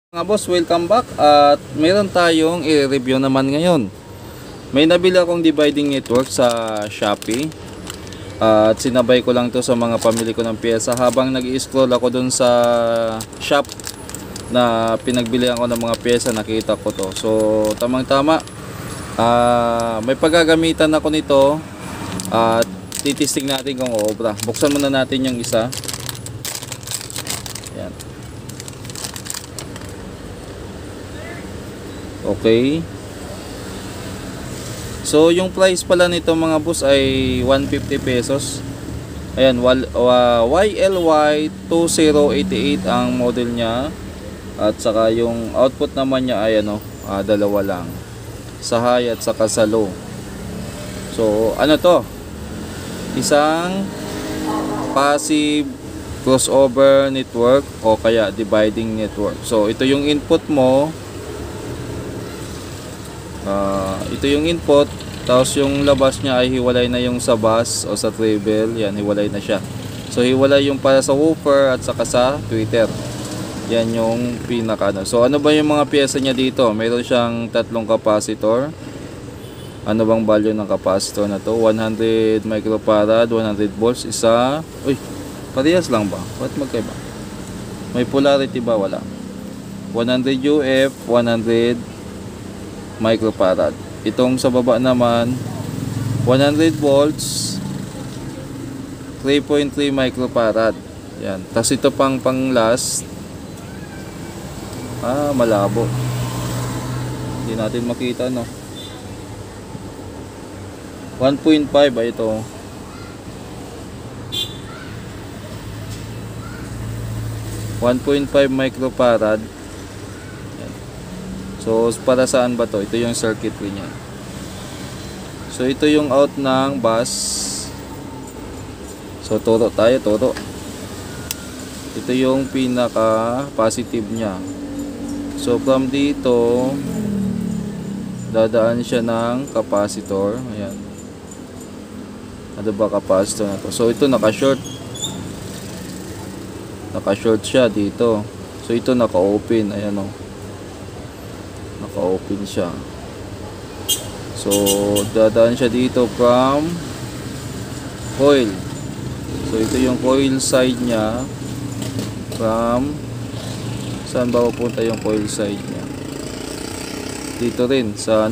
Mga boss, welcome back at meron tayong i-review naman ngayon. May nabili akong dividing network sa Shopee at sinabay ko lang to sa mga pamili ko ng pyesa habang nag-i-scroll ako dun sa shop na pinagbilihan ko ng mga pyesa. Nakita ko to, so tamang tama, may paggagamitan ako nito at titisting natin kung obra. Buksan muna natin yung isa. Yan. Okay. So yung price pala nito mga boss ay 150 pesos. Ayan, YLY 2088 ang model niya. At saka yung output naman niya ay dalawa lang. Sa high at saka sa low. So ano to? Isang passive crossover network o kaya dividing network. So ito yung input mo. Ito yung input, tapos yung labas niya ay hiwalay na yung sa bus o sa treble. Yan, hiwalay na siya. So hiwalay yung para sa woofer at saka sa tweeter. Yan yung pinaka So ano ba yung mga pyesa niya dito? Mayroon siyang tatlong capacitor. Ano bang value ng capacitor na to? 100 microfarad, 100 volts, isa. Uy, parehas lang ba? Ba't magkaiba? May polarity ba? Wala. 100 UF, 100 microfarad. Itong sa baba naman 100 volts, 3.3 microfarad. Yan. Tapos ito pang last, malabo, hindi natin makita, no. 1.5 ay ito. 1.5 microfarad. So para saan ba to? Ito yung circuitry niya. So ito yung out ng bus. So turo tayo, turo. Ito yung pinaka positive niya. So from dito dadaan siya ng capacitor. Ayan. Ano ba capacitor na to? So ito naka-short. Naka-short siya dito. So ito naka-open. Ayan, oh. Naka-open siya. So dadaan siya dito from coil. So ito yung coil side niya. From saan ba pupunta yung coil side niya? Dito rin sa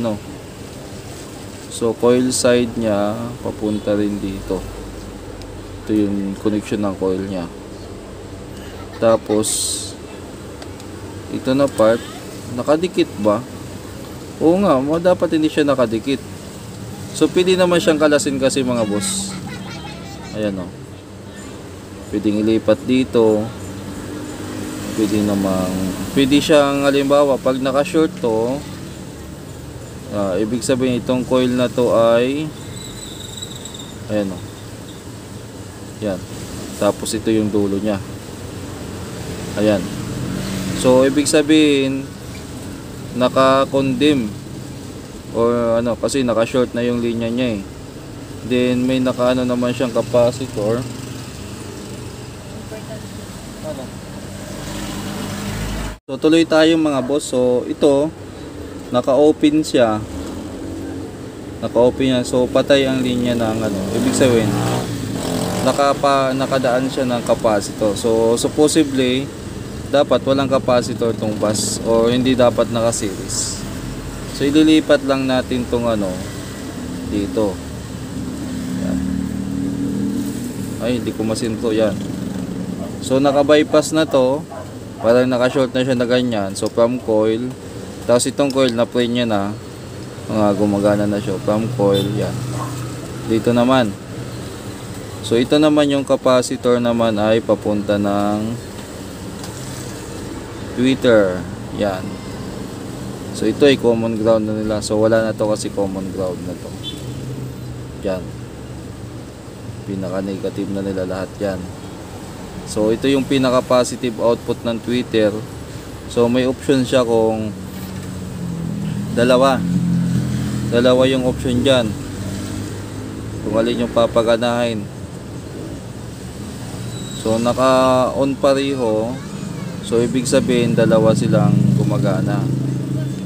So coil side niya papunta rin dito. Ito yung connection ng coil niya. Tapos ito na part nakadikit ba? Oo nga, dapat hindi siya nakadikit. So pwede naman siyang kalasin kasi mga boss. Ayan, oh. Pwedeng ilipat dito. Pwede siyang, halimbawa pag naka-short to, ibig sabihin itong coil na to ay ayan, oh. Yan. Tapos ito yung dulo niya. Ayan. So ibig sabihin naka-condemn or kasi naka-short na yung linya niya, eh. Then may naman siyang capacitor. So tuloy tayo mga boss. So ito naka-open siya. Naka-open yan. So patay ang linya ng ibig sabihin nakadaan siya ng capacitor. So supposedly dapat walang capacitor tong bus o hindi dapat naka-series. So ililipat lang natin tong dito. Yan. Ay, hindi ko masinto yan. So naka-bypass na to. Parang naka-short na siya na ganyan. So from coil, tapos itong coil na play niya na gumagana na siya from coil. Yan. Dito naman. So ito naman yung capacitor naman ay papunta ng tweeter. Yan. So ito ay common ground na nila. So wala na to kasi common ground na to. Yan. Pinaka negative na nila lahat yan. So ito yung pinaka positive output ng tweeter. So may option siya kung dalawa yung option dyan kung alin yung papaganahin. So naka on pareho. So ibig sabihin dalawa silang gumagana.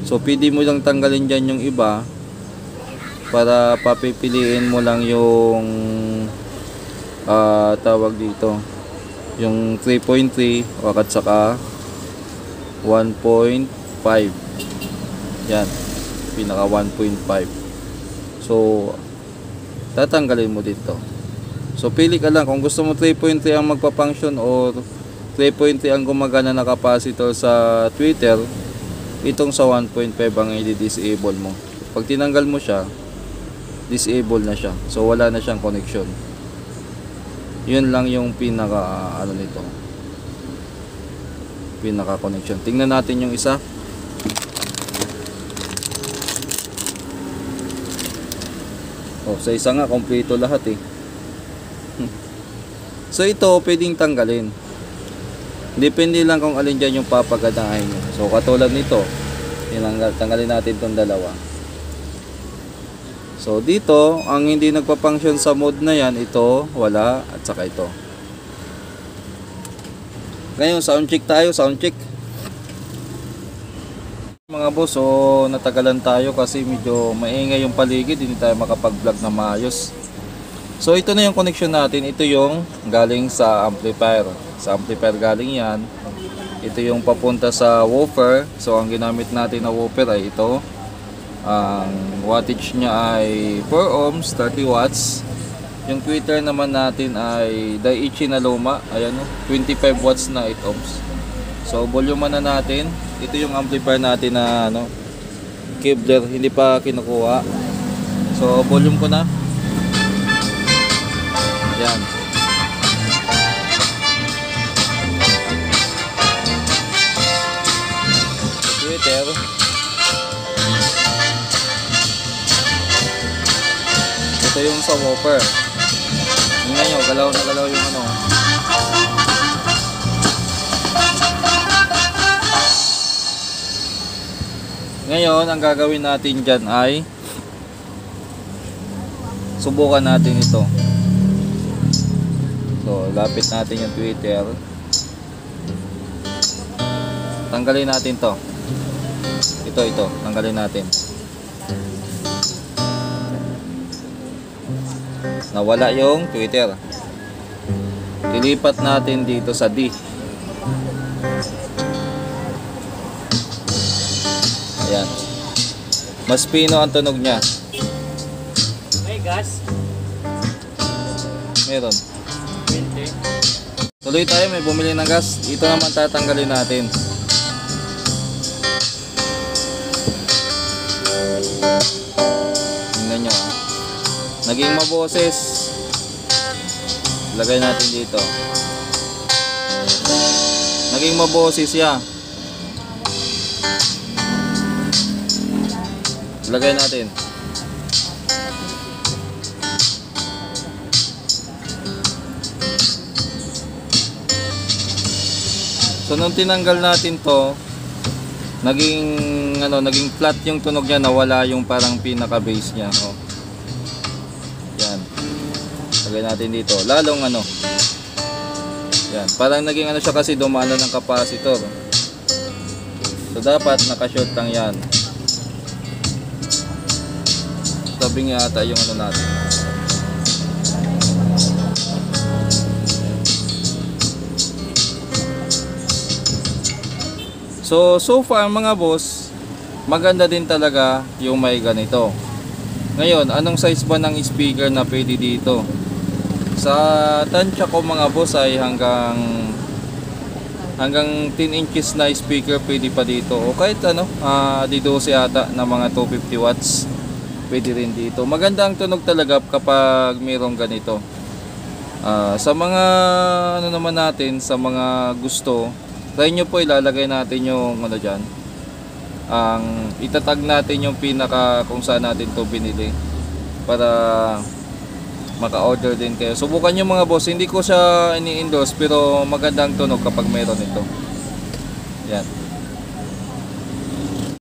So pwede mo lang tanggalin dyan yung iba para papipiliin mo lang yung tawag dito, yung 3.3 at saka 1.5. Yan, pinaka 1.5. So tatanggalin mo dito. So pili ka lang kung gusto mo 3.3 ang magpa-function or 3.3 ang gumagana na capacitor sa tweeter. Itong sa 1.5 ang i-disable mo. Pag tinanggal mo siya, disable na siya. So wala na siyang connection. Yun lang yung pinaka ano nito. Pinaka connection. Tingnan natin yung isa. Oh, sa isa nga kompleto lahat eh. So ito pwedeng tanggalin. Depende lang kung alin dyan yung papaganahin nyo. So katulad nito, tanggalin natin itong dalawa. So dito, ang hindi nagpa-function sa mode na yan, ito, wala, at saka ito. Ngayon, sound check tayo, sound check. Mga boss, so natagalan tayo kasi medyo maingay yung paligid, hindi tayo makapag-vlog na maayos. So ito na yung connection natin, ito yung galing sa amplifier. Sa amplifier galing yan. Ito yung papunta sa woofer. So ang ginamit natin na woofer ay ito. Ang wattage niya ay 4 ohms, 30 watts. Yung tweeter naman natin ay Daiichi na luma. Ayan o, 25 watts na 8 ohms. So volume na natin. Ito yung amplifier natin na ano, Kevlar, hindi pa kinukuha. So volume ko na. Ayan. Tweeter. Ito yung sa woofer. Tingnan nyo, galaw na galaw yung ano. Ngayon, ang gagawin natin dyan ay subukan natin ito. So, lapit natin yung tweeter. Tanggalin natin to. Ito, tanggalin natin. Nawala yung tweeter. Ilipat natin dito sa D. Ayan. Mas pino ang tunog niya. May gas? Meron. 20. Tuloy tayo, may bumili ng gas. Ito naman tatanggalin natin. Tingnan nyo ah. Naging maboses. Lagay natin dito. Naging maboses siya. Lagay natin. So nung tinanggal natin to, naging flat yung tunog niya, nawala yung parang pinaka bass niya, oh. Yan. Lagay natin dito. Lalong yan, parang naging siya kasi dumana ng capacitor. So dapat naka-short lang yan. Sabi nga ata yung natin. So far mga boss, maganda din talaga yung may ganito. Ngayon, anong size ba ng speaker na pwede dito? Sa tansya ko mga boss ay hanggang 10 inches na speaker pwede pa dito. O kahit D12 ata na mga 250 watts. Pwede rin dito. Maganda ang tunog talaga kapag mayroong ganito. Sa mga naman natin, sa mga gusto, try nyo po, ilalagay natin yung dyan. Itatag natin yung pinaka kung saan natin to binili para maka-order din kayo. Subukan nyo mga boss. Hindi ko siya ini-endorse pero magandang tunog kapag mayroon ito. Yan.